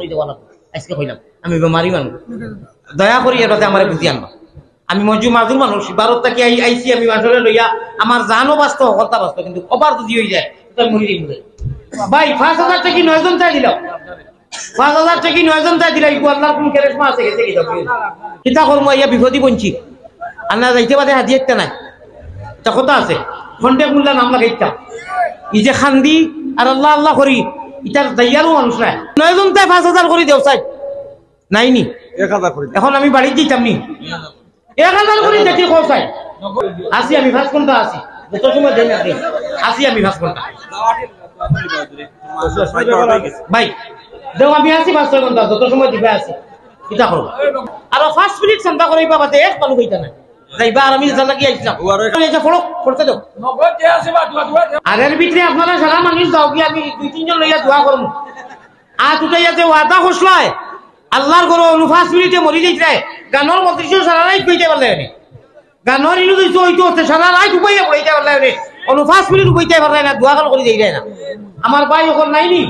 করে দেওয়া লাগবে আজকে কইলাম আমি বেমারি মানুষ দয়া করি এটাতে আমার বুঝি আনবা আমি মঞ্জু মাজুর মানুষ ভারত থেকে আইসি আমি আসলে লইয়া আমার জানও বাঁচত হতা বাঁচত কিন্তু অপার যদি হয়ে যায় তাই মরি দিই ভাই 5,000 টাকা 9 জন চাই দিলাম 5,000 টাকা 9 জন চাই দিলাম আল্লাহর কোন কেরেশমা আছে গেছে কিতা করবো ইয়া বিপদী বঞ্চি আন্না যাইতে বাদে হাজি একটা নাই তা কথা আছে ফন্টে মুল্লা নাম লাগাইতাম ই যে খান্দি আর আল্লাহ আল্লাহ করি ইটার দাইয়ারও মানুষ নাই 9 জন তাই 5,000 করে দেও চাই নাইনি 1,000 করে এখন আমি বাড়ি দিতাম নি 1,000 করে দেখি কোথায় আসি আমি 5 ঘন্টা আসি যত সময় দেন আপনি আসি আমি 5 ঘন্টা ভাই দেও আমি আসি 5 ঘন্টা যত সময় দিবে আসি কিতা করব আর 5 মিনিট চিন্তা করি বাবা তে এক পালু হইতা না যাইবা আর আমি জানা কি আইছিলাম এটা ফলো করতে দাও নগদ যে আছে বা দোয়া আগের ভিতরে আপনারা সারা মানুষ দাও কি আমি 2-3 জন লইয়া দোয়া করব আজ উঠাইয়া যে ওয়াদা করছলাই আল্লাহর গরো 5 মিনিটে মরি যাইছে গানর মন্ত্রী সারা রাত কইতে পারলে না গানর ইনু দিছো হইতো সারা রাত উপাইয়া কইতে পারলে না 5 মিনিট কইতে পারলে না দোয়া করে যাই না আমার ভাই ওখানে নাইনি